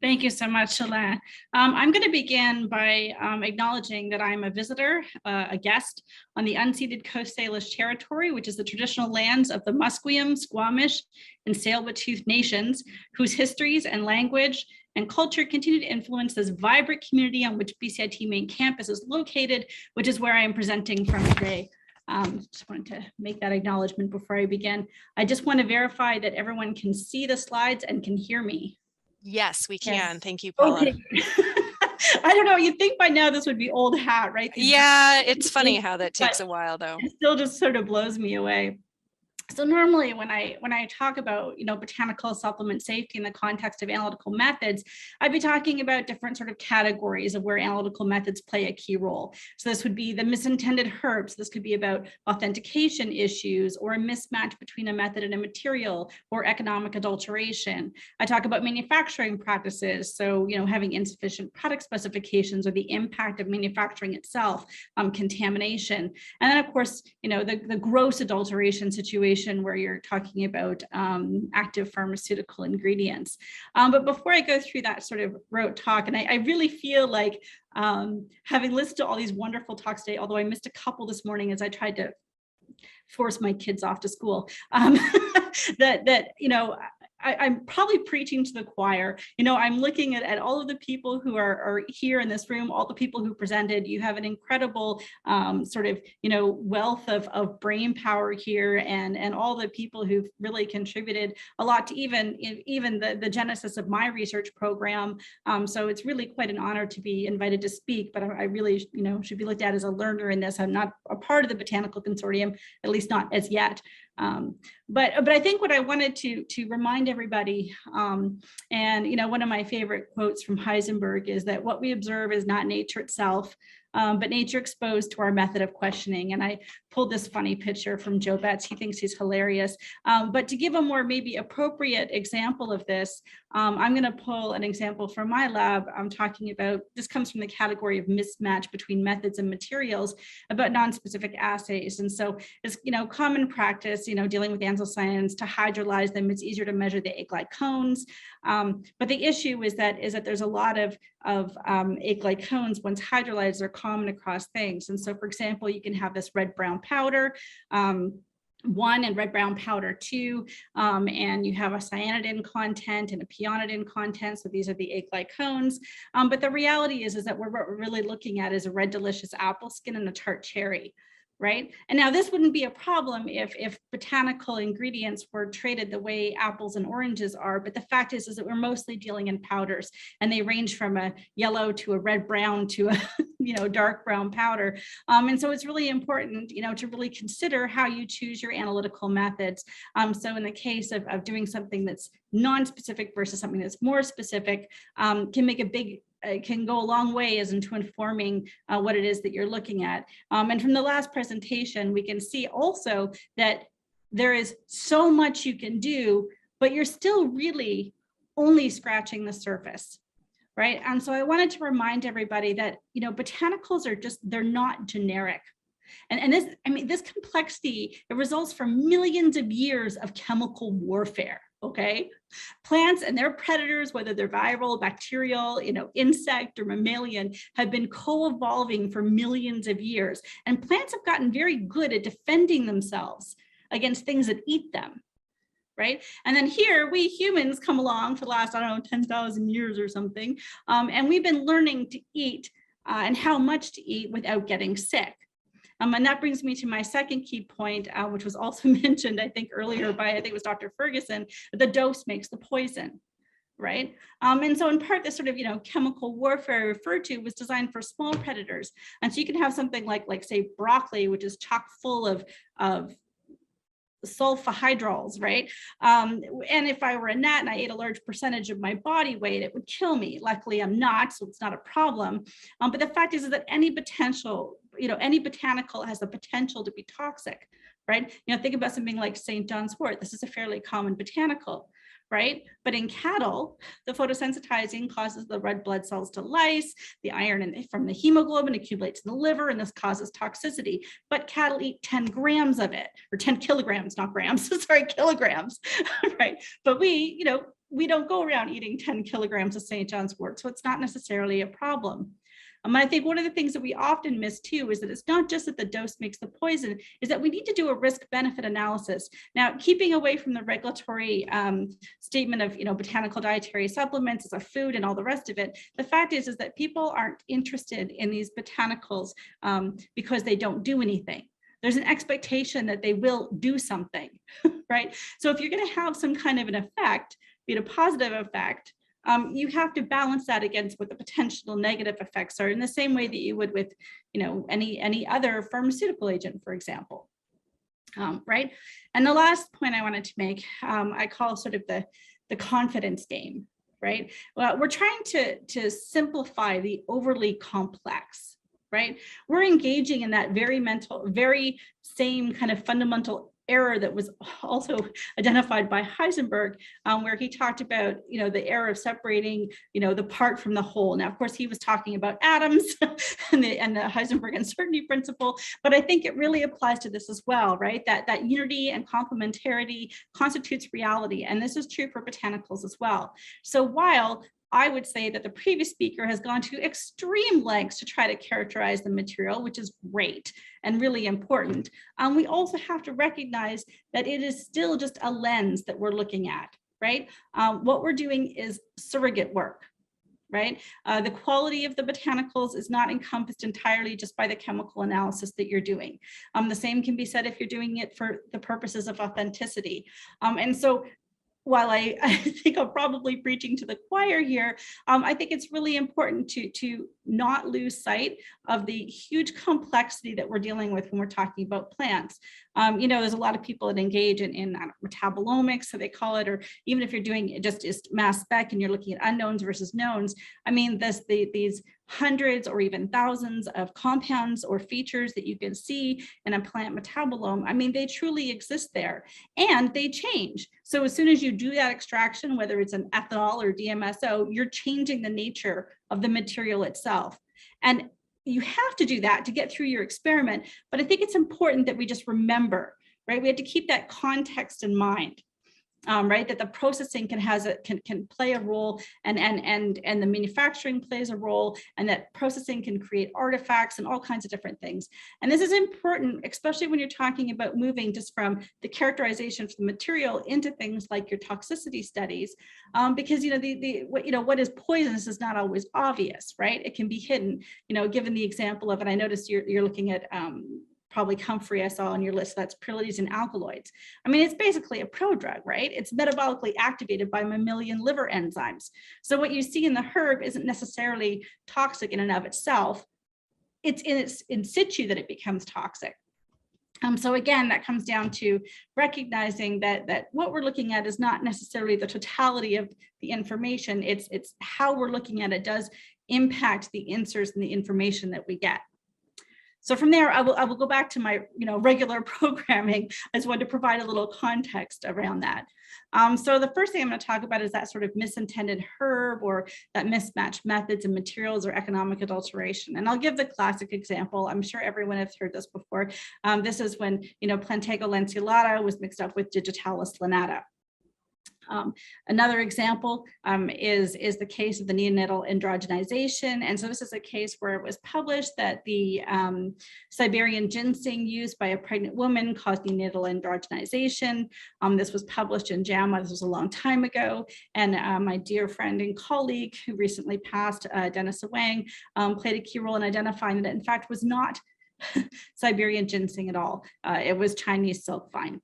Thank you so much, Shalane. I'm going to begin by acknowledging that I'm a visitor, a guest on the unceded Coast Salish territory, which is the traditional lands of the Musqueam, Squamish, and Tsleil-Waututh nations, whose histories and language and culture continue to influence this vibrant community on which BCIT main campus is located, which is where I am presenting from today. Just wanted to make that acknowledgement before I begin. I just want to verify that everyone can see the slides and can hear me. Yes, we can. Yes. Thank you, Paula. Okay. I don't know. You'd think by now this would be old hat, right? Yeah, it's funny how that takes a while, though. It still just sort of blows me away. So normally when I talk about, botanical supplement safety in the context of analytical methods, I'd be talking about different sort of categories of where analytical methods play a key role. So this would be the misintended herbs. This could be about authentication issues or a mismatch between a method and a material or economic adulteration. I talk about manufacturing practices. So, having insufficient product specifications or the impact of manufacturing itself, contamination. And then of course, the gross adulteration situation where you're talking about active pharmaceutical ingredients. But before I go through that sort of rote talk, and I really feel like having listened to all these wonderful talks today, although I missed a couple this morning as I tried to force my kids off to school, I'm probably preaching to the choir. I'm looking at all of the people who are here in this room, all the people who presented. You have an incredible wealth of brain power here, and all the people who've really contributed a lot to even the genesis of my research program. So it's really quite an honor to be invited to speak, but I really should be looked at as a learner in this. I'm not a part of the Botanical Consortium, at least not as yet. But I think what I wanted to remind everybody, and one of my favorite quotes from Heisenberg is that what we observe is not nature itself, but nature exposed to our method of questioning. And I pulled this funny picture from Joe Betts. He thinks he's hilarious. But to give a more maybe appropriate example of this, I'm going to pull an example from my lab. I'm talking about, this comes from the category of mismatch between methods and materials, about non-specific assays. And so it's common practice, dealing with anthocyanins, to hydrolyze them. It's easier to measure the egg-like cones. But the issue is that there's a lot of egg-like cones, once hydrolyzed, are common across things. And so, for example, you can have this red-brown powder, 1 and red-brown powder 2, and you have a cyanidin content and a pionidin content. So these are the egg-like cones. But the reality is that what we're really looking at is a red delicious apple skin and a tart cherry. Right. And now this wouldn't be a problem if botanical ingredients were traded the way apples and oranges are. But the fact is that we're mostly dealing in powders, and they range from a yellow to a red brown to a dark brown powder. And so it's really important, to really consider how you choose your analytical methods. So in the case of doing something that's non-specific versus something that's more specific, can make can go a long way as into informing what it is that you're looking at. And from the last presentation, we can see also that there is so much you can do, but you're still really only scratching the surface, right? And so I wanted to remind everybody that, botanicals are they're not generic. And this complexity, it results from millions of years of chemical warfare. Okay, plants and their predators, whether they're viral, bacterial, insect or mammalian, have been co-evolving for millions of years. And plants have gotten very good at defending themselves against things that eat them, right? And then here, we humans come along for the last, 10,000 years or something. And we've been learning to eat and how much to eat without getting sick. And that brings me to my second key point, which was also mentioned, I think, earlier by, I think it was Dr. Ferguson, the dose makes the poison, right? And so in part, this sort of, chemical warfare I referred to was designed for small predators. And so you can have something like say, broccoli, which is chock full of sulfahydrols, right? And if I were a gnat and I ate a large percentage of my body weight, it would kill me. Luckily, I'm not, so it's not a problem. But the fact is that any botanical has the potential to be toxic, right? Think about something like St. John's wort. This is a fairly common botanical, right? But in cattle, the photosensitizing causes the red blood cells to lyse, the iron from the hemoglobin accumulates in the liver, and this causes toxicity. But cattle eat 10 grams of it, or 10 kilograms, not grams, sorry, kilograms, right? But we we don't go around eating 10 kilograms of St. John's wort, so it's not necessarily a problem. I think one of the things that we often miss too is that it's not just that the dose makes the poison, is that we need to do a risk-benefit analysis. Now, keeping away from the regulatory statement of, botanical dietary supplements as a food and all the rest of it, the fact is that people aren't interested in these botanicals because they don't do anything. There's an expectation that they will do something, right? So if you're going to have some kind of an effect, be it a positive effect, you have to balance that against what the potential negative effects are in the same way that you would with, any other pharmaceutical agent, for example, right? And the last point I wanted to make, I call sort of the confidence game, right? Well, we're trying to simplify the overly complex, right? We're engaging in that very same kind of fundamental error that was also identified by Heisenberg, where he talked about, the error of separating, the part from the whole. Now, of course, he was talking about atoms and the Heisenberg uncertainty principle, but I think it really applies to this as well, right? That unity and complementarity constitutes reality, and this is true for botanicals as well. So while I would say that the previous speaker has gone to extreme lengths to try to characterize the material, which is great and really important. We also have to recognize that it is still just a lens that we're looking at, right? What we're doing is surrogate work, right? The quality of the botanicals is not encompassed entirely just by the chemical analysis that you're doing. The same can be said if you're doing it for the purposes of authenticity. And so while I think I'm probably preaching to the choir here, I think it's really important to not lose sight of the huge complexity that we're dealing with when we're talking about plants. There's a lot of people that engage in metabolomics, so they call it, or even if you're doing just mass spec and you're looking at unknowns versus knowns. I mean, these hundreds or even thousands of compounds or features that you can see in a plant metabolome, I mean, they truly exist there and they change. So as soon as you do that extraction, whether it's an ethanol or DMSO, you're changing the nature of the material itself. And you have to do that to get through your experiment. But I think it's important that we just remember, right? We have to keep that context in mind. Right, that the processing can play a role, and the manufacturing plays a role, and that processing can create artifacts and all kinds of different things. And this is important, especially when you're talking about moving just from the characterization of the material into things like your toxicity studies, because what is poisonous is not always obvious, right? It can be hidden. Given the example of, and I noticed you're looking at probably comfrey I saw on your list, that's pyrrolidines and alkaloids. I mean, it's basically a prodrug, right? It's metabolically activated by mammalian liver enzymes. So what you see in the herb isn't necessarily toxic in and of itself. It's in situ that it becomes toxic. So again, that comes down to recognizing that what we're looking at is not necessarily the totality of the information. It's how we're looking at it does impact the inserts and the information that we get. So from there, I will go back to my regular programming. I just wanted to provide a little context around that. So the first thing I'm going to talk about is that sort of misintended herb, or that mismatched methods and materials or economic adulteration. And I'll give the classic example. I'm sure everyone has heard this before. This is when Plantago lanceolata was mixed up with Digitalis lanata. Another example is the case of the neonatal androgenization. And so this is a case where it was published that the Siberian ginseng used by a pregnant woman caused neonatal androgenization. This was published in JAMA. This was a long time ago. And my dear friend and colleague who recently passed, Dennis Wang, played a key role in identifying that it in fact was not Siberian ginseng at all. It was Chinese silk vine.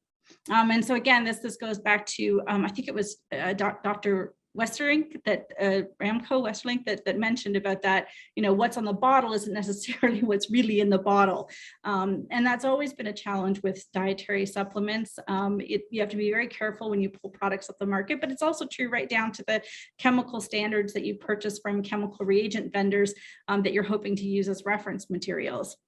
And so again, this goes back to, I think it was Dr. Westerlink, Ramco Westerlink that mentioned about that, what's on the bottle isn't necessarily what's really in the bottle. And that's always been a challenge with dietary supplements. You have to be very careful when you pull products off the market, but it's also true right down to the chemical standards that you purchase from chemical reagent vendors that you're hoping to use as reference materials.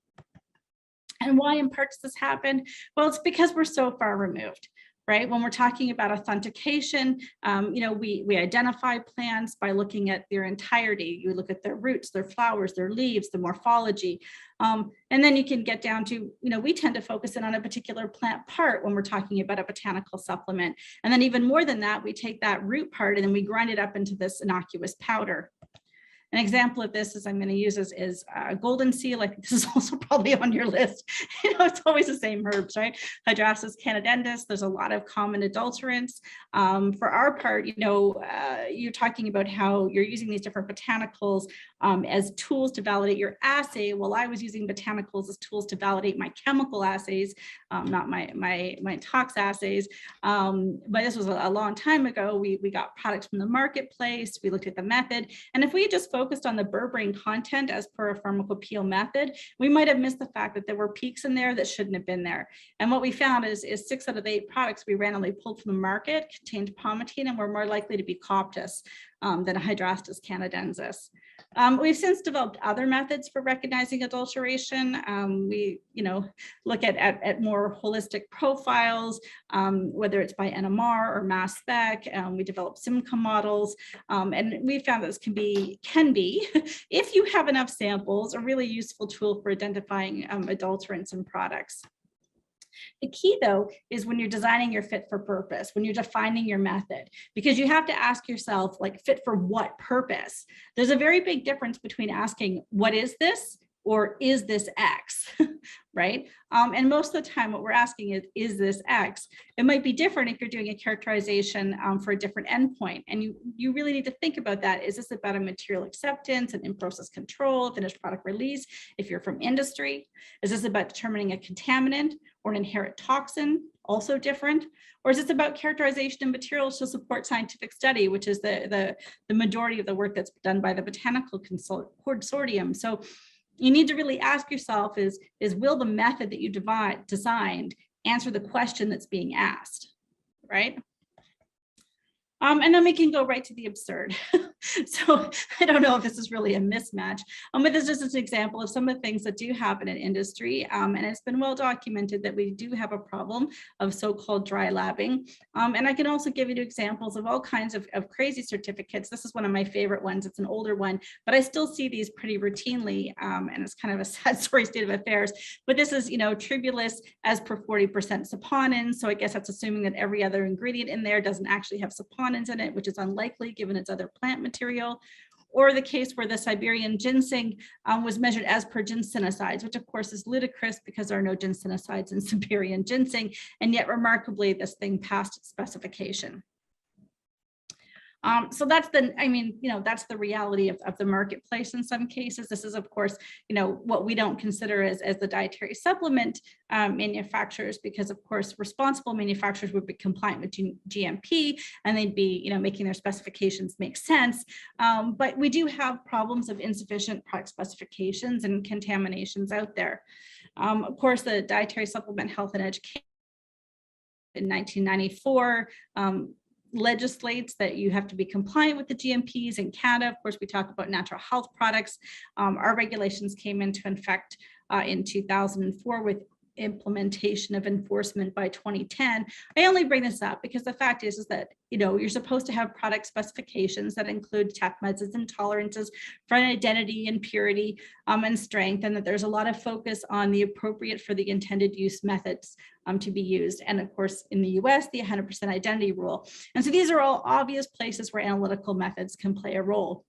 And why in part does this happen? Well, it's because we're so far removed, right? When we're talking about authentication, we identify plants by looking at their entirety. You look at their roots, their flowers, their leaves, the morphology. And then you can get down to, we tend to focus in on a particular plant part when we're talking about a botanical supplement. And then even more than that, we take that root part and then we grind it up into this innocuous powder. An example of this, as I'm going to use, is golden seal. I think this is also probably on your list. It's always the same herbs, right? Hydrastis canadensis. There's a lot of common adulterants. For our part, you're talking about how you're using these different botanicals as tools to validate your assay. Well, I was using botanicals as tools to validate my chemical assays, not my tox assays. But this was a long time ago. We got products from the marketplace. We looked at the method, and if we had just focused on the berberine content as per a pharmacopoeial method, we might have missed the fact that there were peaks in there that shouldn't have been there. And what we found is 6 out of the 8 products we randomly pulled from the market contained palmitine and were more likely to be Coptis than Hydrastis canadensis. We've since developed other methods for recognizing adulteration. We, look at more holistic profiles, whether it's by NMR or mass spec. We develop SIMCA models, and we found this can be, if you have enough samples, a really useful tool for identifying adulterants in products. The key, though, is when you're designing your fit for purpose, when you're defining your method, because you have to ask yourself, like, fit for what purpose? There's a very big difference between asking, what is this? Or is this X, right? And most of the time what we're asking is this X? It might be different if you're doing a characterization for a different endpoint. And you really need to think about that. Is this about a material acceptance, an in-process control, finished product release? If you're from industry, is this about determining a contaminant or an inherent toxin? Also different? Or is this about characterization of materials to support scientific study, which is the majority of the work that's done by the Botanical Consortium? So you need to really ask yourself is will the method that you designed answer the question that's being asked, right? And then we can go right to the absurd. So I don't know if this is really a mismatch, but this is just an example of some of the things that do happen in industry. And it's been well documented that we do have a problem of so-called dry labbing. And I can also give you examples of all kinds of crazy certificates. This is one of my favorite ones. It's an older one, but I still see these pretty routinely. And it's kind of a sad story state of affairs. But this is, tribulus as per 40% saponins. So I guess that's assuming that every other ingredient in there doesn't actually have saponins in it, which is unlikely given its other plant material. Or the case where the Siberian ginseng was measured as per ginsenosides, which of course is ludicrous because there are no ginsenosides in Siberian ginseng, and yet remarkably this thing passed its specification. So that's that's the reality of the marketplace in some cases. This is, of course, what we don't consider as the dietary supplement manufacturers, because, of course, responsible manufacturers would be compliant with GMP and they'd be, making their specifications make sense. But we do have problems of insufficient product specifications and contaminations out there. Of course, the Dietary Supplement Health and Education in 1994 legislates that you have to be compliant with the GMPs in Canada. Of course, we talk about natural health products. Our regulations came into effect in 2004 with implementation of enforcement by 2010. I only bring this up because the fact is that, you're supposed to have product specifications that include TECMEDs and tolerances for identity and purity and strength, and that there's a lot of focus on the appropriate for the intended use methods to be used. And of course, in the US, the 100% identity rule. And so these are all obvious places where analytical methods can play a role.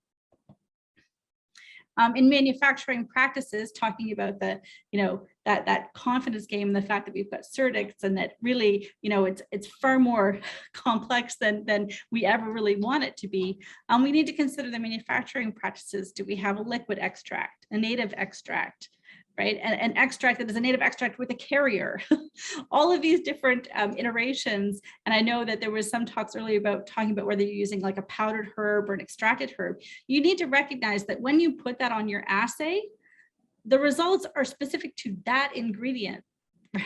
In manufacturing practices, talking about the, that confidence game, and the fact that we've got cerdicts, and that really, it's far more complex than we ever really want it to be. We need to consider the manufacturing practices. Do we have a liquid extract, a native extract? Right, an extract that is a native extract with a carrier, all of these different iterations. And I know that there was some talks earlier about talking about whether you're using like a powdered herb or an extracted herb. You need to recognize that when you put that on your assay, the results are specific to that ingredient,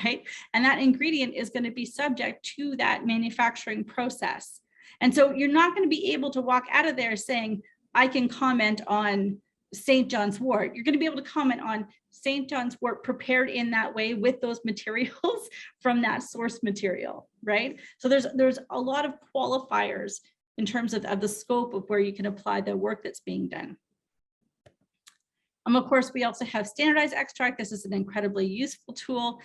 right? And that ingredient is going to be subject to that manufacturing process. And so you're not going to be able to walk out of there saying, I can comment on St. John's wort. You're going to be able to comment on St. John's wort prepared in that way with those materials from that source material, right? So there's a lot of qualifiers in terms of the scope of where you can apply the work that's being done. Of course, we also have standardized extract. This is an incredibly useful tool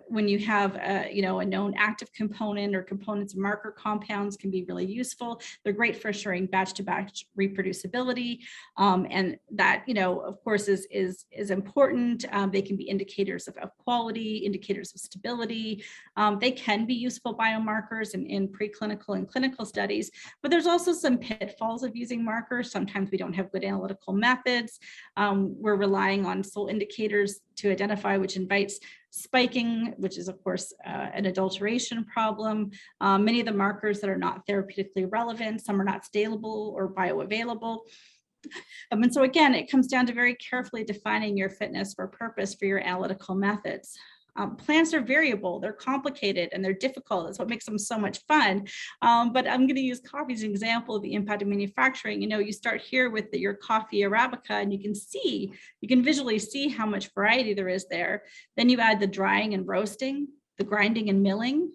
when you have a known active component or components of marker compounds can be really useful. They're great for assuring batch-to-batch reproducibility, and that of course is important. They can be indicators of quality, indicators of stability. They can be useful biomarkers in preclinical and clinical studies, but there's also some pitfalls of using markers. Sometimes we don't have good analytical methods. We're relying on sole indicators to identify, which invites spiking, which is of course an adulteration problem. Many of the markers that are not therapeutically relevant, some are not scalable or bioavailable. And so again, it comes down to very carefully defining your fitness for purpose for your analytical methods. Plants are variable, they're complicated, and they're difficult. That's what makes them so much fun. But I'm going to use coffee as an example of the impact of manufacturing. You start here with your coffee Arabica, and you can visually see how much variety there is there. Then you add the drying and roasting, the grinding and milling,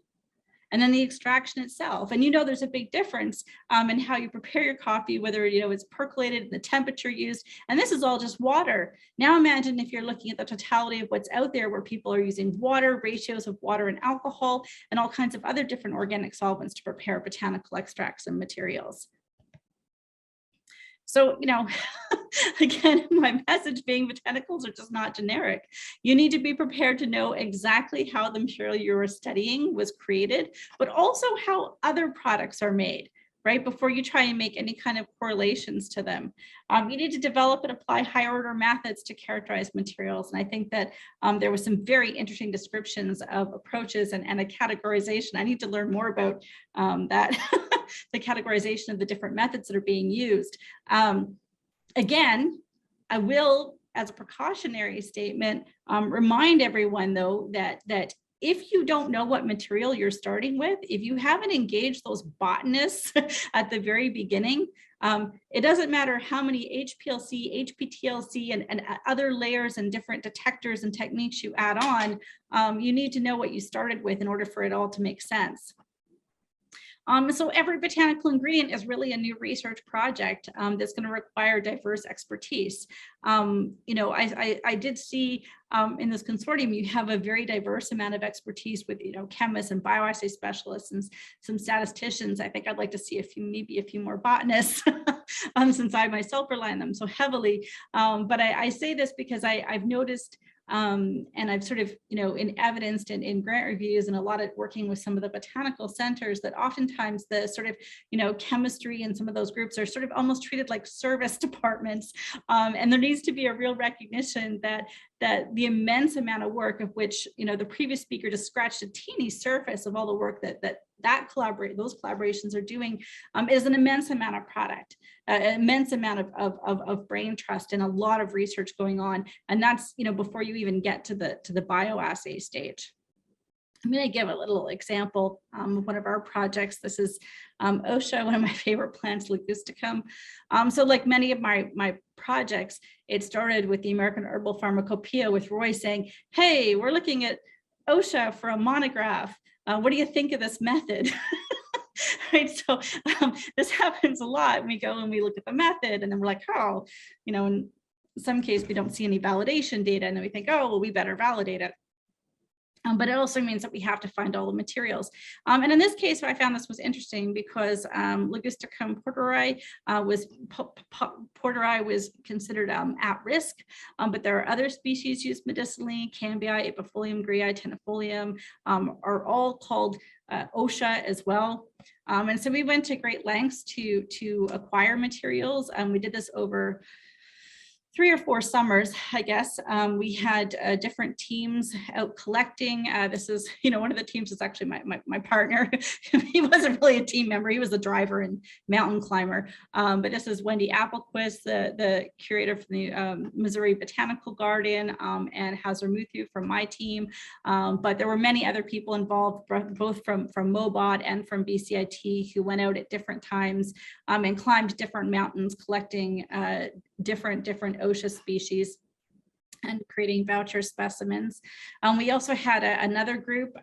and then the extraction itself. And there's a big difference in how you prepare your coffee, whether it's percolated and the temperature used. And this is all just water. Now imagine if you're looking at the totality of what's out there, where people are using water, ratios of water and alcohol, and all kinds of other different organic solvents to prepare botanical extracts and materials. So, again, my message being botanicals are just not generic. You need to be prepared to know exactly how the material you're studying was created, but also how other products are made, right? Before you try and make any kind of correlations to them. You need to develop and apply higher order methods to characterize materials. And I think that there was some very interesting descriptions of approaches and a categorization. I need to learn more about that, the categorization of the different methods that are being used. Again, I will, as a precautionary statement, remind everyone though that if you don't know what material you're starting with, if you haven't engaged those botanists at the very beginning, it doesn't matter how many HPLC, HPTLC, and other layers and different detectors and techniques you add on, you need to know what you started with in order for it all to make sense. So every botanical ingredient is really a new research project that's going to require diverse expertise. I did see in this consortium, you have a very diverse amount of expertise with, chemists and bioassay specialists and some statisticians. I think I'd like to see maybe a few more botanists since I myself rely on them so heavily. But I say this because I've noticed and I've sort of, in evidenced in grant reviews and a lot of working with some of the botanical centers, that oftentimes the sort of, chemistry and some of those groups are sort of almost treated like service departments. And there needs to be a real recognition that the immense amount of work of which, the previous speaker just scratched a teeny surface of all the work those collaborations are doing is an immense amount of product, an immense amount of brain trust and a lot of research going on. And that's, before you even get to the bioassay stage. I'm going to give a little example of one of our projects. This is Osha, one of my favorite plants, Ligusticum. So like many of my projects, it started with the American Herbal Pharmacopoeia with Roy saying, hey, we're looking at Osha for a monograph. What do you think of this method? Right, so this happens a lot. We go and we look at the method and then we're like, oh, in some case, we don't see any validation data. And then we think, oh, well, we better validate it. But it also means that we have to find all the materials. And in this case, I found this was interesting because Ligusticum porteri was considered at risk, but there are other species used medicinally. Cambia, Epifolium grii, Tenifolium are all called Osha as well. And so we went to great lengths to acquire materials. We did this over 3 or 4 summers, I guess, we had different teams out collecting. This is, one of the teams is actually my partner. He wasn't really a team member. He was a driver and mountain climber. But this is Wendy Applequist, the curator from the Missouri Botanical Garden, and Hazar Muthu from my team. But there were many other people involved, both from MoBot and from BCIT, who went out at different times and climbed different mountains, collecting different Osha species and creating voucher specimens. We also had another group,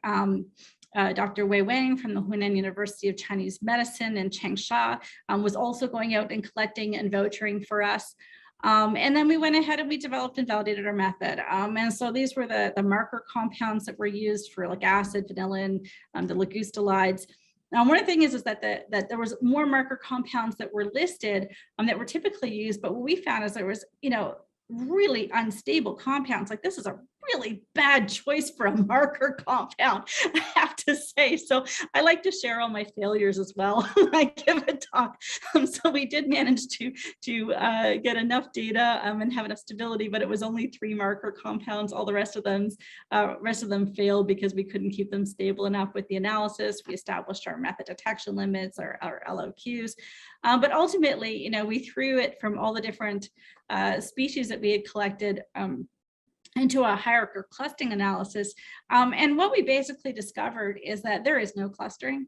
Dr. Wei Wang from the Hunan University of Chinese Medicine in Changsha was also going out and collecting and vouchering for us. And then we went ahead and we developed and validated our method. And so these were the marker compounds that were used for like acid, vanillin, the ligustilides. Now, one of the things is that there was more marker compounds that were listed that were typically used, but what we found is there was, really unstable compounds. Like, this is a really bad choice for a marker compound, I have to say. So I like to share all my failures as well when I give a talk. So we did manage to get enough data and have enough stability, but it was only 3 marker compounds. All the rest of them failed because we couldn't keep them stable enough with the analysis. We established our method detection limits, our LOQs. But ultimately, we threw it from all the different species that we had collected into a hierarchical clustering analysis. And what we basically discovered is that there is no clustering,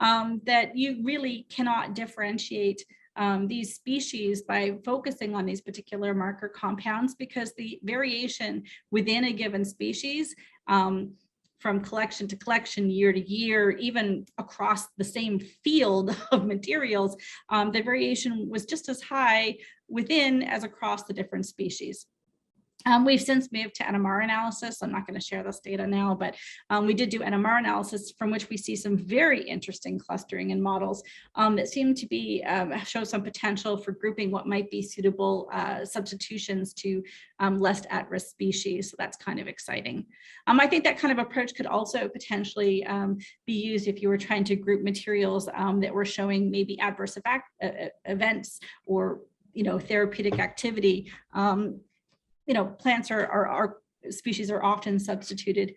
that you really cannot differentiate these species by focusing on these particular marker compounds, because the variation within a given species from collection to collection, year to year, even across the same field of materials, the variation was just as high within as across the different species. We've since moved to NMR analysis. I'm not going to share this data now, but we did do NMR analysis, from which we see some very interesting clustering in models that seem to be show some potential for grouping what might be suitable substitutions to less at-risk species. So that's kind of exciting. I think that kind of approach could also potentially be used if you were trying to group materials that were showing maybe adverse events or therapeutic activity. Plants are species are often substituted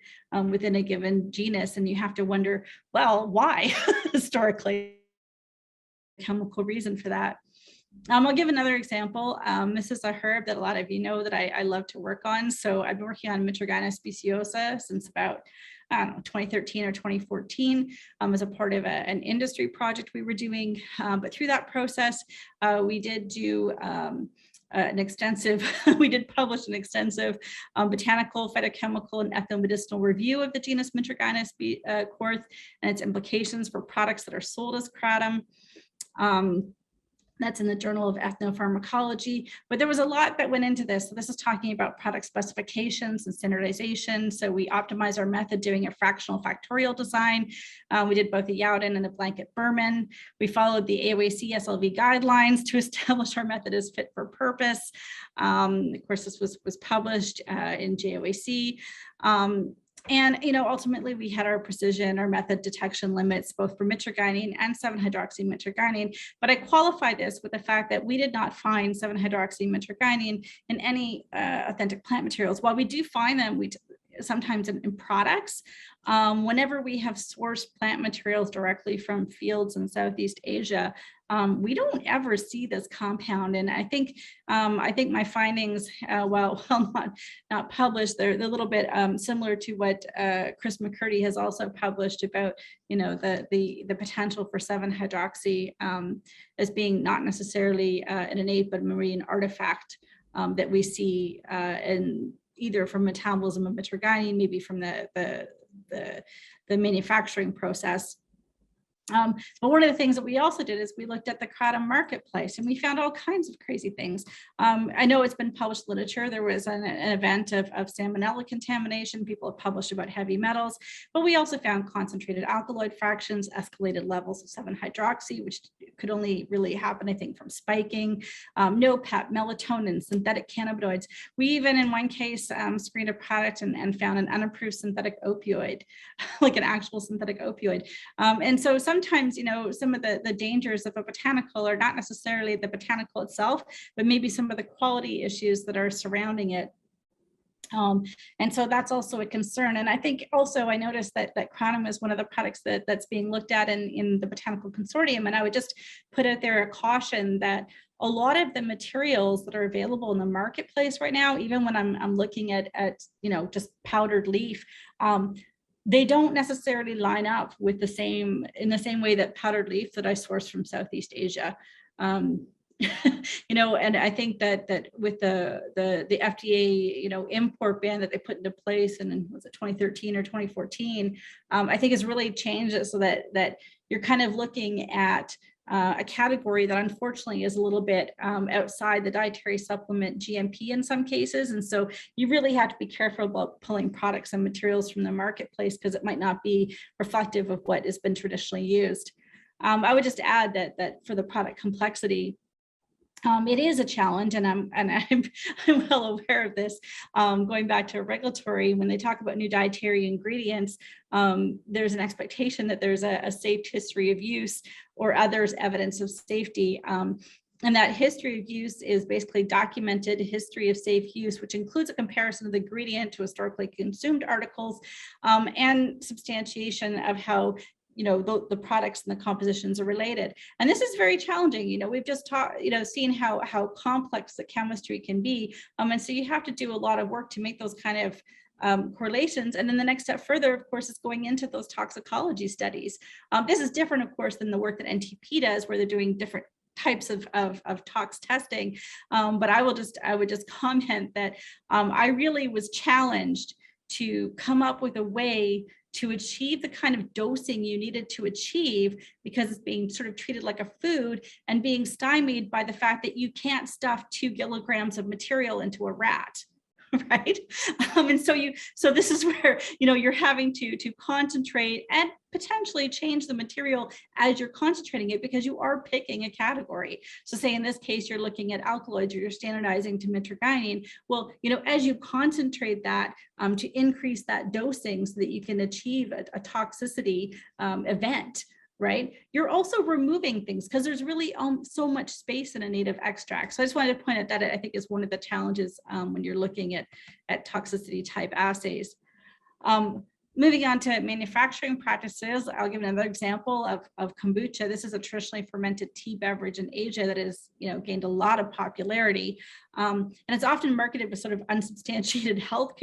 within a given genus, and you have to wonder, well, why historically? Chemical reason for that. I'll give another example. This is a herb that a lot of you know that I love to work on. So I've been working on Mitragynous speciosa since about 2013 or 2014 as a part of an industry project we were doing. But through that process, we did do we did publish an extensive botanical, phytochemical, and ethnomedicinal review of the genus Mitragynous quartz and its implications for products that are sold as kratom. That's in the Journal of Ethnopharmacology, but there was a lot that went into this. So this is talking about product specifications and standardization. So we optimized our method doing a fractional factorial design. We did both the Yowden and the blanket Berman. We followed the AOAC SLV guidelines to establish our method as fit for purpose. Of course, this was published in JOAC. And ultimately, we had our precision, our method detection limits, both for mitragynine and 7-hydroxymitragynine. But I qualify this with the fact that we did not find 7-hydroxymitragynine in any authentic plant materials. While we do find them, sometimes in products, whenever we have sourced plant materials directly from fields in Southeast Asia, we don't ever see this compound. And I think my findings, while not published, they're a little bit similar to what Chris McCurdy has also published about, the potential for 7-hydroxy as being not necessarily an innate but marine artifact that we see in either from metabolism of mitragynine, maybe from the manufacturing process. But one of the things that we also did is we looked at the kratom marketplace, and we found all kinds of crazy things. I know it's been published literature. There was an event of salmonella contamination. People have published about heavy metals, but we also found concentrated alkaloid fractions, escalated levels of 7-hydroxy, which could only really happen, I think, from spiking, no PEP, melatonin, synthetic cannabinoids. We even, in one case, screened a product and found an unapproved synthetic opioid, like an actual synthetic opioid. And so sometimes sometimes, some of the dangers of a botanical are not necessarily the botanical itself, but maybe some of the quality issues that are surrounding it. And so that's also a concern. And I think also I noticed that Kratom is one of the products that's being looked at in the Botanical Consortium. And I would just put out there a caution that a lot of the materials that are available in the marketplace right now, even when I'm looking at just powdered leaf, they don't necessarily line up with in the same way that powdered leaf that I source from Southeast Asia. And I think that with the FDA, import ban that they put into place, and then was it 2013 or 2014, I think has really changed it so that you're kind of looking at a category that unfortunately is a little bit outside the dietary supplement GMP in some cases. And so you really have to be careful about pulling products and materials from the marketplace because it might not be reflective of what has been traditionally used. I would just add that for the product complexity, it is a challenge, and I'm well aware of this. Going back to regulatory, when they talk about new dietary ingredients, there's an expectation that there's a safe history of use or others evidence of safety. And that history of use is basically documented history of safe use, which includes a comparison of the ingredient to historically consumed articles and substantiation of how the products and the compositions are related. And this is very challenging. We've just seen how complex the chemistry can be. And so you have to do a lot of work to make those kind of correlations. And then the next step further, of course, is going into those toxicology studies. This is different, of course, than the work that NTP does, where they're doing different types of tox testing. But I would just comment that I really was challenged to come up with a way to achieve the kind of dosing you needed to achieve, because it's being sort of treated like a food and being stymied by the fact that you can't stuff 2 kilograms of material into a rat. Right. And so this is where, you're having to concentrate and potentially change the material as you're concentrating it, because you are picking a category. So say in this case, you're looking at alkaloids, or you're standardizing to mitragynine. Well, as you concentrate that to increase that dosing so that you can achieve a toxicity event, right? You're also removing things because there's really so much space in a native extract. So I just wanted to point out that I think is one of the challenges when you're looking at toxicity type assays. Moving on to manufacturing practices, I'll give another example of kombucha. This is a traditionally fermented tea beverage in Asia that has gained a lot of popularity, and it's often marketed with sort of unsubstantiated health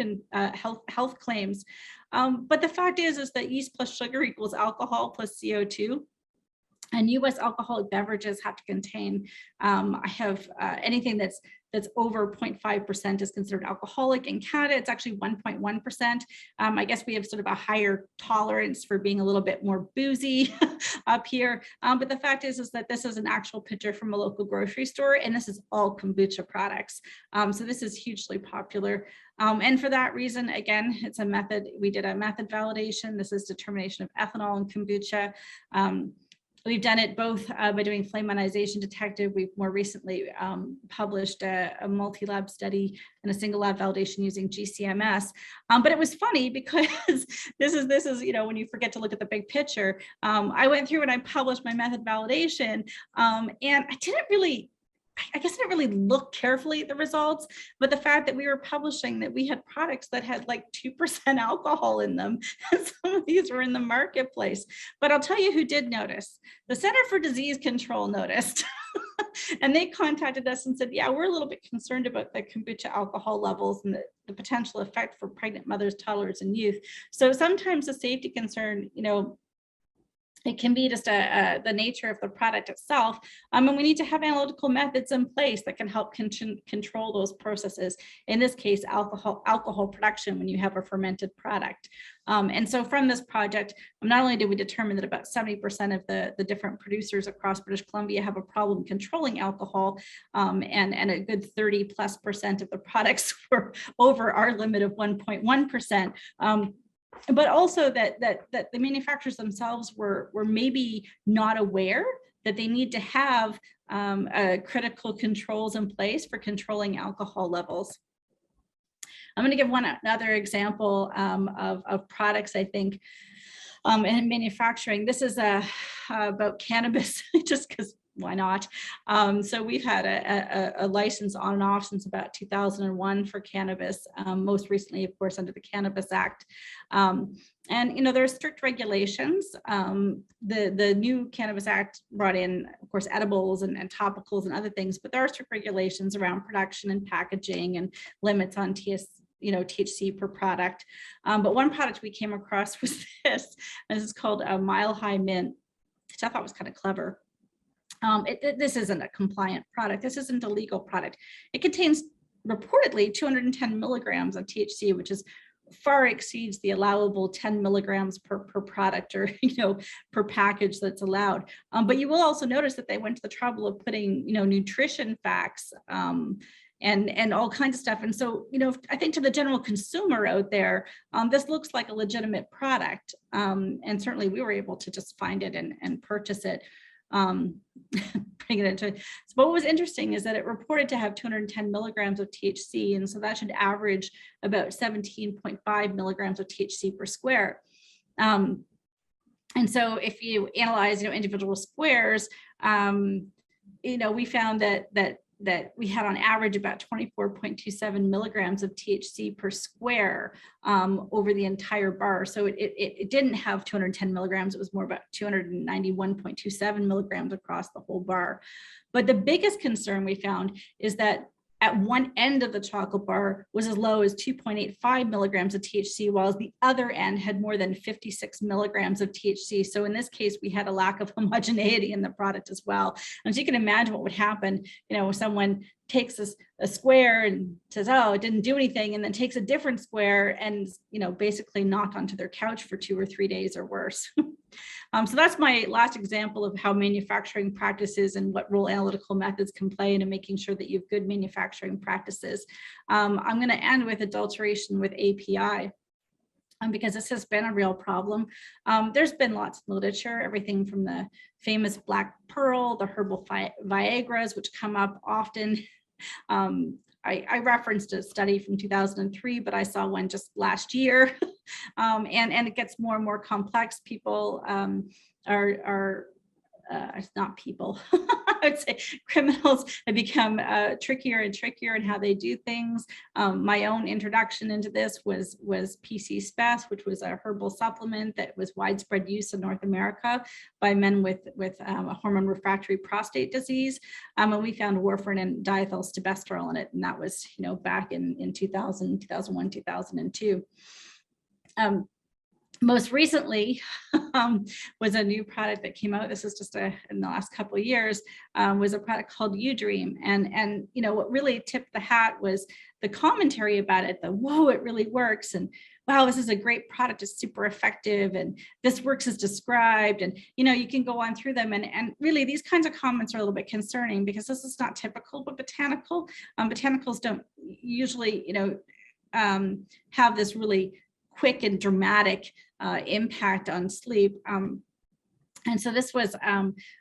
claims. But the fact is that yeast plus sugar equals alcohol plus CO2. And U.S. alcoholic beverages have to contain, anything that's over 0.5% is considered alcoholic. In Canada, it's actually 1.1%. I guess we have sort of a higher tolerance for being a little bit more boozy up here. But the fact is that this is an actual picture from a local grocery store, and this is all kombucha products. So this is hugely popular. And for that reason, again, it's a method. We did a method validation. This is determination of ethanol in kombucha. We've done it both by doing flame ionization detective. We've more recently published a multi-lab study and a single lab validation using GCMS. But it was funny because this is when you forget to look at the big picture. I went through and I published my method validation, and I guess I didn't really look carefully at the results, but the fact that we were publishing that we had products that had like 2% alcohol in them, and some of these were in the marketplace. But I'll tell you who did notice. The Center for Disease Control noticed. And they contacted us and said, yeah, we're a little bit concerned about the kombucha alcohol levels and the potential effect for pregnant mothers, toddlers, and youth. So sometimes the safety concern, it can be just the nature of the product itself. And we need to have analytical methods in place that can help control those processes. In this case, alcohol production when you have a fermented product. And so from this project, not only did we determine that about 70% of the different producers across British Columbia have a problem controlling alcohol, and a good 30+% of the products were over our limit of 1.1%. But also that the manufacturers themselves were maybe not aware that they need to have critical controls in place for controlling alcohol levels. I'm going to give another example of products, I think, in manufacturing. This is about cannabis, just because why not? So we've had a license on and off since about 2001 for cannabis, most recently, of course, under the Cannabis Act. And, you know, there are strict regulations. The new Cannabis Act brought in, of course, edibles and topicals and other things, but there are strict regulations around production and packaging and limits on THC per product. But one product we came across was this, and this is called a Mile High Mint, which I thought was kind of clever. This isn't a compliant product. This isn't a legal product. It contains reportedly 210 milligrams of THC, which is far exceeds the allowable 10 milligrams per product, or per package that's allowed. But you will also notice that they went to the trouble of putting nutrition facts and all kinds of stuff. And so I think to the general consumer out there, this looks like a legitimate product, and certainly we were able to just find it and purchase it. Bring it into. So what was interesting is that it reported to have 210 milligrams of THC, and so that should average about 17.5 milligrams of THC per square. And so if you analyze individual squares, we found that we had on average about 24.27 milligrams of THC per square over the entire bar. So it didn't have 210 milligrams. It was more about 291.27 milligrams across the whole bar. But the biggest concern we found is that at one end of the chocolate bar was as low as 2.85 milligrams of THC, while the other end had more than 56 milligrams of THC. So in this case, we had a lack of homogeneity in the product as well. And so you can imagine what would happen, someone takes a square and says, oh, it didn't do anything, and then takes a different square and, basically knocked onto their couch for 2 or 3 days or worse. So that's my last example of how manufacturing practices and what role analytical methods can play in making sure that you have good manufacturing practices. I'm going to end with adulteration with API. Because this has been a real problem. There's been lots of literature, everything from the famous black pearl, the herbal Viagras, which come up often. I referenced a study from 2003, but I saw one just last year, and it gets more and more complex. People not people, I would say criminals have become trickier and trickier in how they do things. My own introduction into this was PC Spec, which was a herbal supplement that was widespread use in North America by men with a hormone refractory prostate disease. And we found warfarin and diethylstilbestrol in it. And that was, back in 2000, 2001, 2002. Most recently was a new product that came out. This is just in the last couple of years, was a product called UDream. And what really tipped the hat was the commentary about it, whoa, it really works. And wow, this is a great product. It's super effective. And this works as described. And, you can go on through them. And really these kinds of comments are a little bit concerning because this is not typical of botanical. Botanicals don't usually, have this really quick and dramatic impact on sleep. And so this was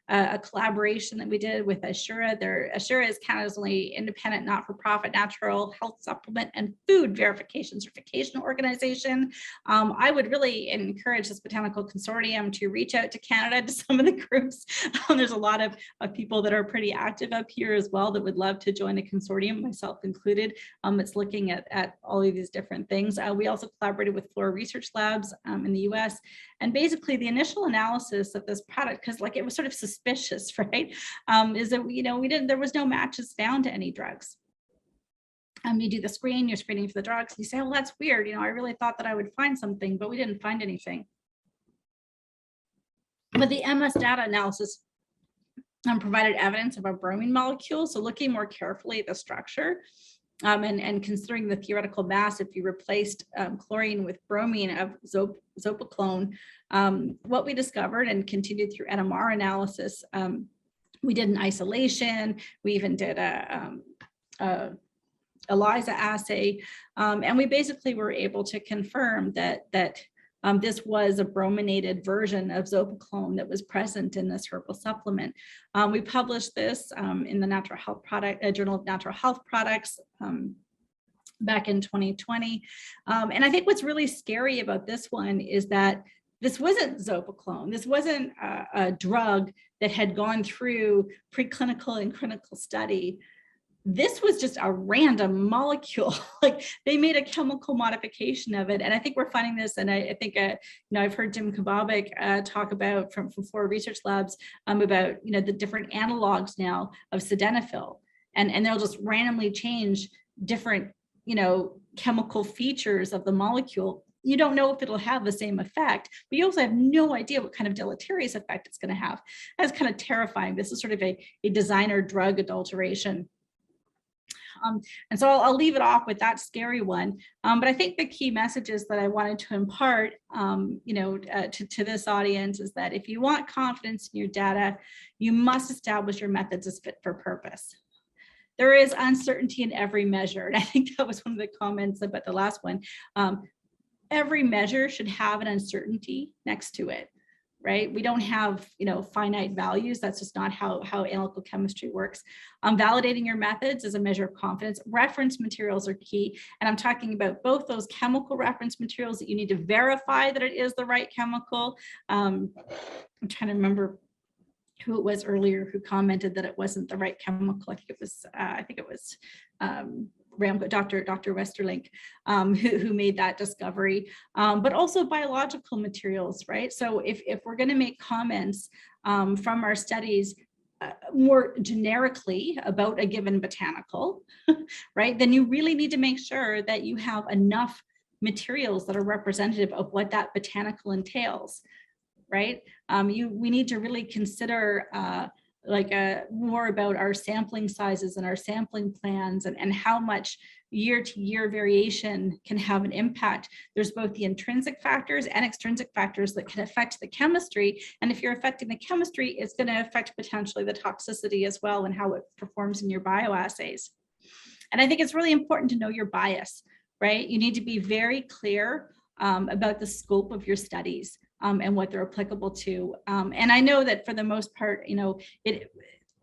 a collaboration that we did with Ashura. Ashura is Canada's only independent, not-for-profit natural health supplement and food verification certification organization. I would really encourage this botanical consortium to reach out to Canada, to some of the groups. There's a lot of people that are pretty active up here as well that would love to join the consortium, myself included. It's looking at all of these different things. We also collaborated with Flora Research Labs in the US. And basically the initial analysis of this product, because it was sort of suspicious, right? Is that there was no matches found to any drugs. You do the screen, you're screening for the drugs, and you say, oh, that's weird. I really thought that I would find something, but we didn't find anything. But the MS data analysis provided evidence of a bromine molecule. So looking more carefully at the structure, and considering the theoretical mass, if you replaced chlorine with bromine of zopiclone, what we discovered and continued through NMR analysis, we did an isolation, we even did a ELISA assay, and we basically were able to confirm that this was a brominated version of zopiclone that was present in this herbal supplement. We published this in the Natural Health Journal of Natural Health Products back in 2020. And I think what's really scary about this one is that this wasn't zopiclone. This wasn't a drug that had gone through preclinical and clinical study. This was just a random molecule. Like they made a chemical modification of it. And I think we're finding this. And I think, I've heard Jim Kababik talk about from Flora Research Labs about, the different analogs now of sildenafil. And they'll just randomly change different, chemical features of the molecule. You don't know if it'll have the same effect, but you also have no idea what kind of deleterious effect it's going to have. That's kind of terrifying. This is sort of a designer drug adulteration. And so I'll leave it off with that scary one. But I think the key messages that I wanted to impart, to this audience is that if you want confidence in your data, you must establish your methods as fit for purpose. There is uncertainty in every measure. And I think that was one of the comments about the last one. Every measure should have an uncertainty next to it. Right? We don't have, finite values. That's just not how analytical chemistry works. Validating your methods is a measure of confidence. Reference materials are key. And I'm talking about both those chemical reference materials that you need to verify that it is the right chemical. I'm trying to remember who it was earlier who commented that it wasn't the right chemical. I think it was Dr. Westerlink, who made that discovery, but also biological materials, right? So if we're going to make comments from our studies more generically about a given botanical, right, then you really need to make sure that you have enough materials that are representative of what that botanical entails, right? We need to really consider more about our sampling sizes and our sampling plans and how much year-to-year variation can have an impact. There's both the intrinsic factors and extrinsic factors that can affect the chemistry. And if you're affecting the chemistry, it's going to affect potentially the toxicity as well and how it performs in your bioassays. And I think it's really important to know your bias, right? You need to be very clear about the scope of your studies. And what they're applicable to. And I know that for the most part, it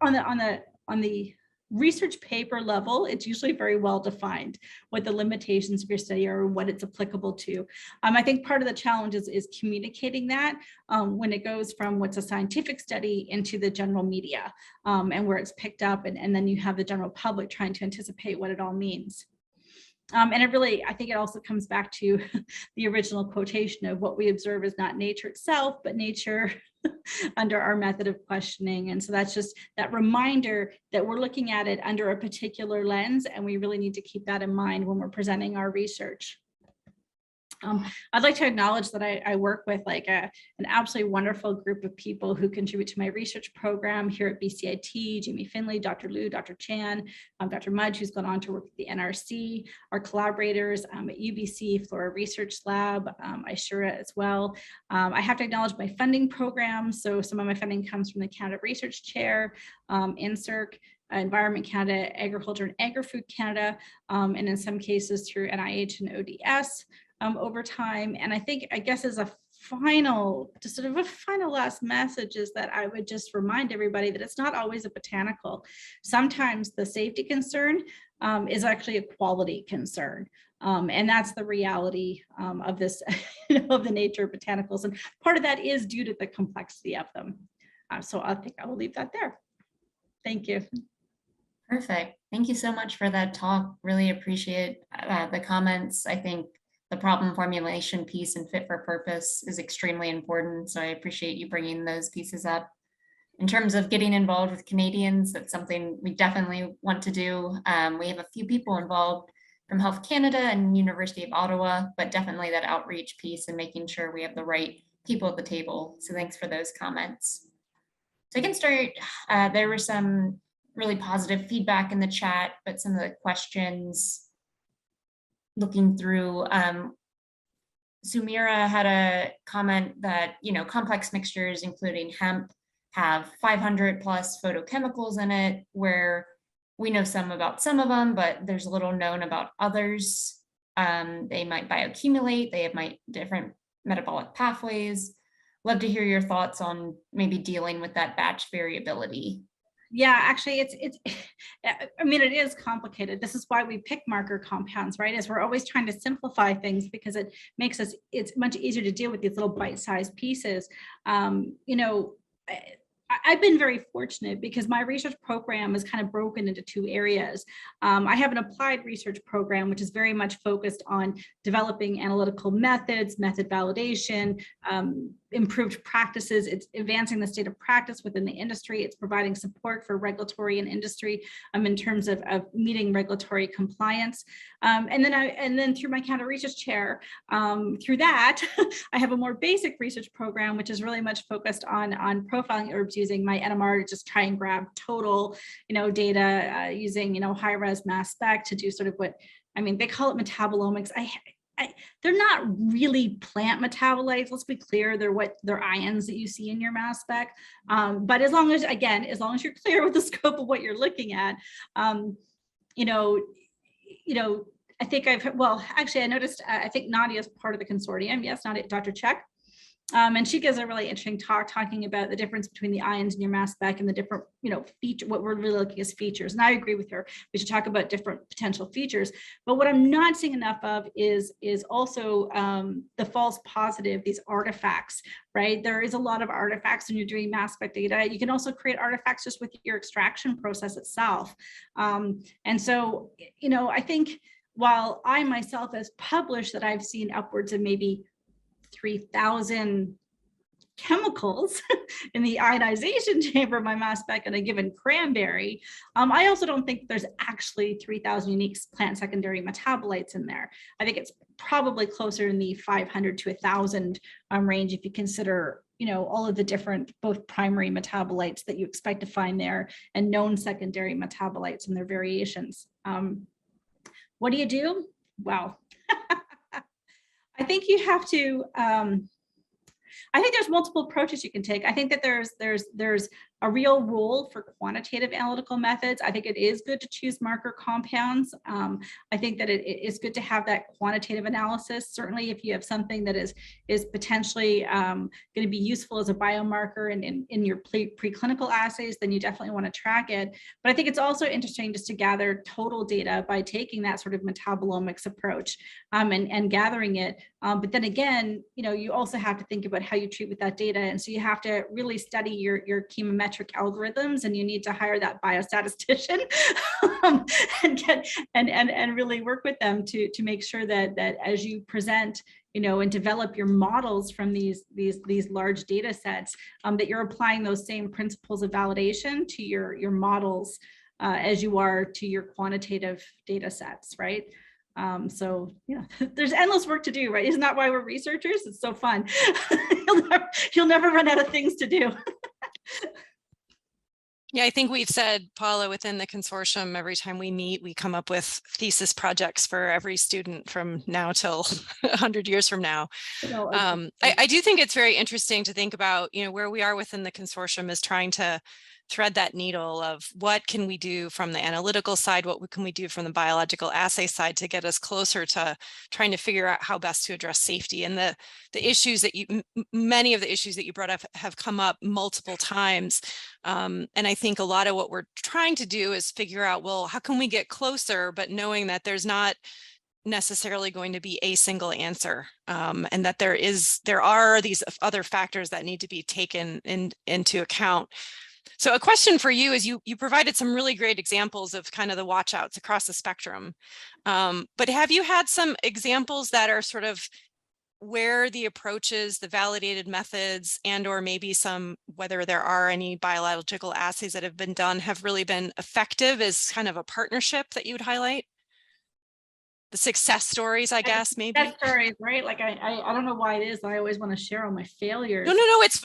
on the research paper level, it's usually very well defined what the limitations of your study are or what it's applicable to. I think part of the challenge is communicating that when it goes from what's a scientific study into the general media and where it's picked up, and then you have the general public trying to anticipate what it all means. And I think it also comes back to the original quotation of what we observe is not nature itself, but nature under our method of questioning. And so that's just that reminder that we're looking at it under a particular lens, and we really need to keep that in mind when we're presenting our research. I'd like to acknowledge that I work with an absolutely wonderful group of people who contribute to my research program here at BCIT, Jamie Finley, Dr. Liu, Dr. Chan, Dr. Mudge, who's gone on to work with the NRC, our collaborators at UBC, Flora Research Lab, Ishura as well. I have to acknowledge my funding program. So some of my funding comes from the Canada Research Chair, INSERC, Environment Canada, Agriculture and Agri-Food Canada, and in some cases through NIH and ODS. Over time. And I guess as a final last message is that I would just remind everybody that it's not always a botanical. Sometimes the safety concern is actually a quality concern. And that's the reality of this, of the nature of botanicals. And part of that is due to the complexity of them. So I think I will leave that there. Thank you. Perfect. Thank you so much for that talk. Really appreciate the comments. I think the problem formulation piece and fit for purpose is extremely important. So I appreciate you bringing those pieces up. In terms of getting involved with Canadians, that's something we definitely want to do. We have a few people involved from Health Canada and University of Ottawa, but definitely that outreach piece and making sure we have the right people at the table. So thanks for those comments. So I can start, there were some really positive feedback in the chat, but some of the questions looking through, Sumira had a comment that, complex mixtures, including hemp, have 500 plus photochemicals in it, where we know some about some of them, but there's little known about others. They might bioaccumulate, they have different metabolic pathways. Love to hear your thoughts on maybe dealing with that batch variability. Yeah, actually, I mean, it is complicated. This is why we pick marker compounds, right? Is we're always trying to simplify things because it's much easier to deal with these little bite-sized pieces. You know, I've been very fortunate because my research program is kind of broken into two areas. I have an applied research program, which is very much focused on developing analytical methods, method validation, improved practices. It's advancing the state of practice within the industry. It's providing support for regulatory and industry in terms of meeting regulatory compliance. And then through my counter research chair, through that, I have a more basic research program, which is really much focused on profiling herbs using my NMR to just try and grab total, data using, high-res mass spec to do sort of what, I mean, they call it metabolomics. They're not really plant metabolites. Let's be clear, they're ions that you see in your mass spec. But as long as you're clear with the scope of what you're looking at, I think I noticed, I think Nadia is part of the consortium. Yes, Nadia, Dr. Check. And she gives a really interesting talk talking about the difference between the ions in your mass spec and the different, feature, what we're really looking as features. And I agree with her. We should talk about different potential features. But what I'm not seeing enough of is also the false positive, these artifacts, right? There is a lot of artifacts when you're doing mass spec data. You can also create artifacts just with your extraction process itself. And so, I think while I myself has published that I've seen upwards of maybe 3,000 chemicals in the ionization chamber of my mass spec on a given cranberry. I also don't think there's actually 3,000 unique plant secondary metabolites in there. I think it's probably closer in the 500 to 1,000 range if you consider, all of the different both primary metabolites that you expect to find there and known secondary metabolites and their variations. What do you do? Well, I think you have to, I think there's multiple approaches you can take. I think that there's a real role for quantitative analytical methods. I think it is good to choose marker compounds. I think that it is good to have that quantitative analysis. Certainly if you have something that is potentially going to be useful as a biomarker in your preclinical assays, then you definitely want to track it. But I think it's also interesting just to gather total data by taking that sort of metabolomics approach and gathering it. But then again, you also have to think about how you treat with that data. And so you have to really study your chemometric algorithms, and you need to hire that biostatistician and really work with them to make sure that as you present, and develop your models from these large data sets, that you're applying those same principles of validation to your models as you are to your quantitative data sets, right? So there's endless work to do, right? Isn't that why we're researchers? It's so fun. You'll never run out of things to do. Yeah, I think we've said, Paula, within the consortium, every time we meet, we come up with thesis projects for every student from now till 100 years from now. I do think it's very interesting to think about, where we are within the consortium is trying to thread that needle of what can we do from the analytical side, what can we do from the biological assay side to get us closer to trying to figure out how best to address safety. And the issues that many of the issues that you brought up have come up multiple times. And I think a lot of what we're trying to do is figure out, well, how can we get closer, but knowing that there's not necessarily going to be a single answer, and that there are these other factors that need to be taken into account. So a question for you is you provided some really great examples of kind of the watch outs across the spectrum. But have you had some examples that are sort of where the approaches, the validated methods, and or maybe whether there are any biological assays that have been done have really been effective as kind of a partnership that you would highlight? The success stories, I guess, maybe. Success stories, right? Like I don't know why it is. I always want to share all my failures. No, it's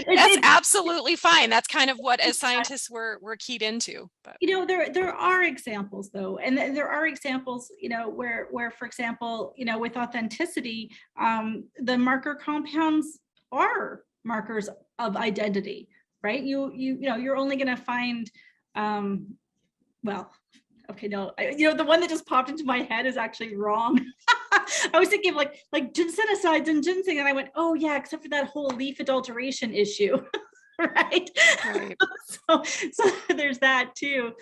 that's absolutely fine. That's kind of what as scientists we're keyed into. But there are examples though, and there are examples, where for example, with authenticity, the marker compounds are markers of identity, right? You're only going to find, okay, no, the one that just popped into my head is actually wrong. I was thinking of like ginsenosides and ginseng, and I went, oh yeah, except for that whole leaf adulteration issue. right? Right. So there's that too.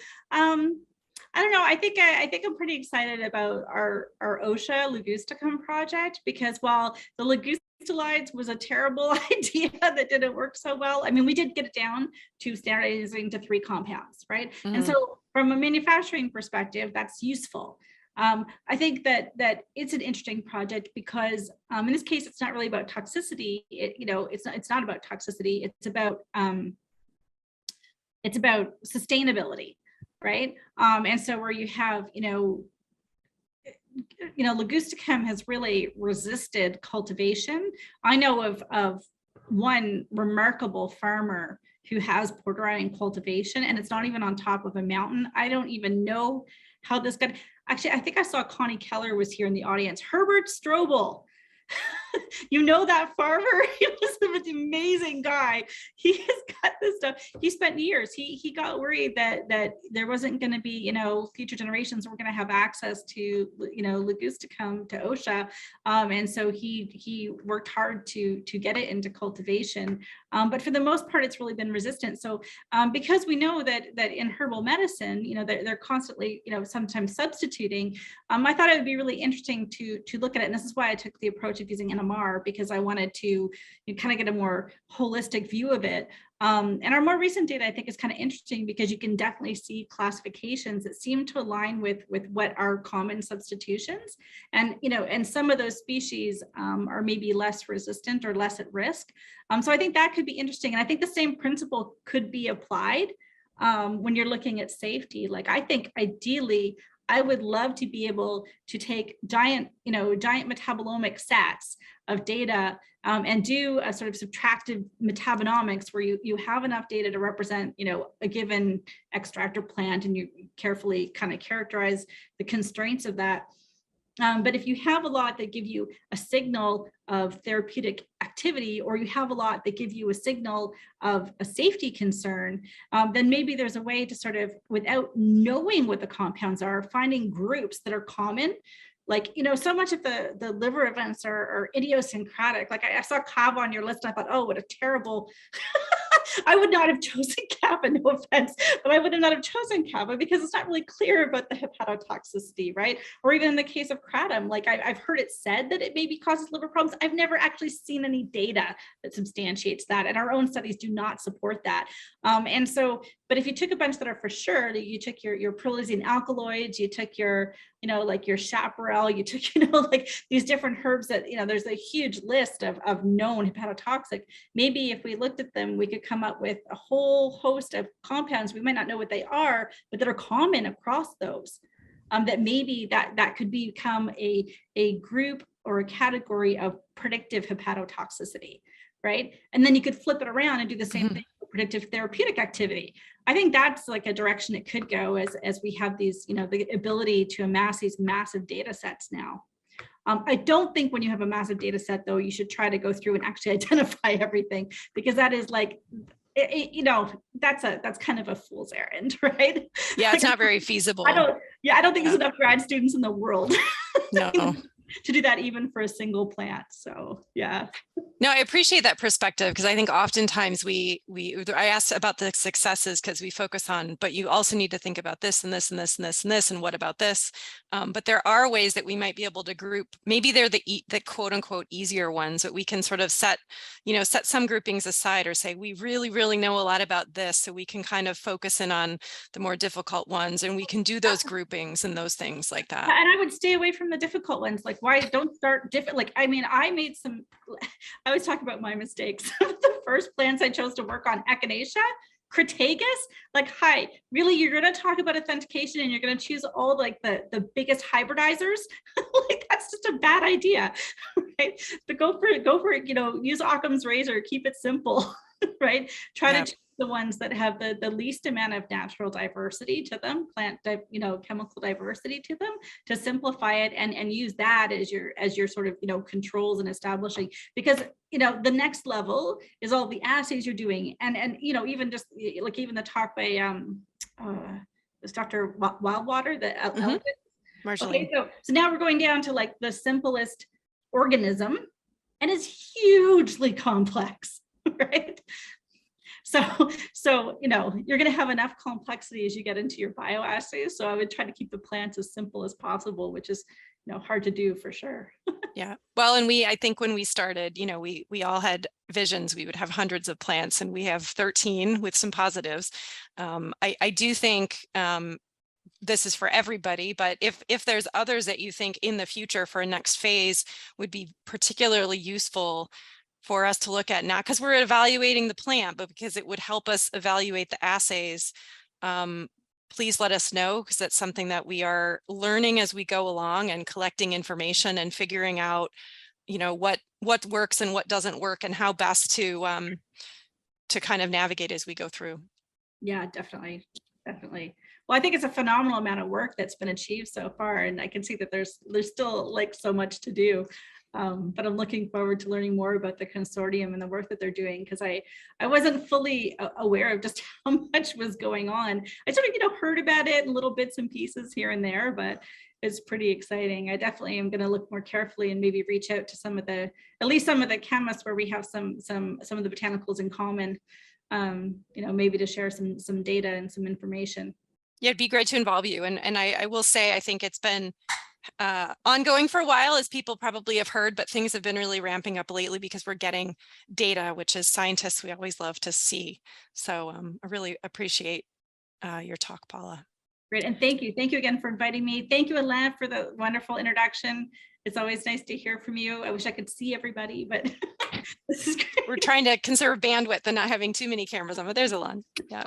I don't know. I think I'm pretty excited about our Osha Ligusticum project, because while the ligusticides was a terrible idea that didn't work so well, I mean, we did get it down to standardizing to 3 compounds, right? And so from a manufacturing perspective, that's useful. I think that it's an interesting project because in this case, it's not really about toxicity. It's not about toxicity. It's about sustainability, right? And so where you have, Ligusticum has really resisted cultivation. I know of one remarkable farmer who has porterine cultivation, and it's not even on top of a mountain. I don't even know how this got. Actually, I think I saw Connie Keller was here in the audience. Herbert Strobel. You know that farmer? He was an amazing guy. He has got this stuff. He spent years. He got worried that there wasn't going to be, future generations were going to have access to, Ligusticum, to Osha, and so he worked hard to get it into cultivation. But for the most part, it's really been resistant. So because we know that in herbal medicine, they're constantly, sometimes substituting. I thought it would be really interesting to look at it, and this is why I took the approach of using NMR, because I wanted to kind of get a more holistic view of it. And our more recent data, I think, is kind of interesting because you can definitely see classifications that seem to align with what are common substitutions. And, and some of those species are maybe less resistant or less at risk. So I think that could be interesting. And I think the same principle could be applied when you're looking at safety. Like, I think ideally, I would love to be able to take giant metabolomic sets of data and do a sort of subtractive metabonomics where you have enough data to represent, a given extract or plant, and you carefully kind of characterize the constraints of that. But if you have a lot that give you a signal of therapeutic activity, or you have a lot that give you a signal of a safety concern, then maybe there's a way to sort of, without knowing what the compounds are, finding groups that are common. Like, so much of the liver events are idiosyncratic. Like I saw kava on your list, and I thought, oh, what a terrible, I would not have chosen kava, no offense, but I would not have chosen kava because it's not really clear about the hepatotoxicity, right? Or even in the case of kratom, like I've heard it said that it maybe causes liver problems. I've never actually seen any data that substantiates that, and our own studies do not support that. And so, but if you took a bunch that are for sure, that you took your prolazine alkaloids, you took your, like your chaparral, you took, like these different herbs that, there's a huge list of known hepatotoxic. Maybe if we looked at them, we could come up with a whole host of compounds. We might not know what they are, but that are common across those. That maybe that could become a group or a category of predictive hepatotoxicity, right? And then you could flip it around and do the same thing for predictive therapeutic activity. I think that's like a direction it could go as we have these, the ability to amass these massive data sets now. I don't think when you have a massive data set, though, you should try to go through and actually identify everything, because that is like, that's kind of a fool's errand, right? Yeah, it's not very feasible. I don't think there's enough grad students in the world. No. To do that even for a single plant. So yeah. No, I appreciate that perspective, because I think oftentimes I asked about the successes because we focus on, but you also need to think about this and this and this and this and this, and what about this? But there are ways that we might be able to group. Maybe they're the quote unquote easier ones, but we can sort of set some groupings aside, or say we really, really know a lot about this, so we can kind of focus in on the more difficult ones, and we can do those groupings and those things like that. And I would stay away from the difficult ones. Like, why don't start different? Like, I mean, I always talk about my mistakes. The first plants I chose to work on, Echinacea, Crataegus, like, hi, really, you're going to talk about authentication and you're going to choose all like the biggest hybridizers? Like, that's just a bad idea, right? But go for it, use Occam's razor, keep it simple, right? Try to choose the ones that have the least amount of natural diversity to them, chemical diversity to them, to simplify it and use that as your sort of, controls and establishing, because, the next level is all the assays you're doing. And even just like even the talk by this Dr. Wildwater, the okay, so now we're going down to like the simplest organism, and it's hugely complex, right? So, you're going to have enough complexity as you get into your bioassays. So I would try to keep the plants as simple as possible, which is, hard to do for sure. Yeah. Well, and I think when we started, we all had visions. We would have hundreds of plants, and we have 13 with some positives. I do think this is for everybody, but if there's others that you think in the future for a next phase would be particularly useful for us to look at, not because we're evaluating the plant, but because it would help us evaluate the assays, please let us know, because that's something that we are learning as we go along and collecting information and figuring out, what works and what doesn't work and how best to kind of navigate as we go through. Yeah, definitely. Well, I think it's a phenomenal amount of work that's been achieved so far, and I can see that there's still like so much to do. But I'm looking forward to learning more about the consortium and the work that they're doing, because I wasn't fully aware of just how much was going on. I sort of heard about it in little bits and pieces here and there, but it's pretty exciting. I definitely am going to look more carefully and maybe reach out to at least some of the chemists where we have some of the botanicals in common. Maybe to share some data and some information. Yeah, it'd be great to involve you. And I will say, I think it's been ongoing for a while, as people probably have heard, but things have been really ramping up lately because we're getting data, which as scientists, we always love to see. So I really appreciate your talk, Paula. Great, and thank you again for inviting me. Thank you, Alain, for the wonderful introduction. It's always nice to hear from you. I wish I could see everybody, but this is great. We're trying to conserve bandwidth and not having too many cameras on, but there's Alain. Yeah.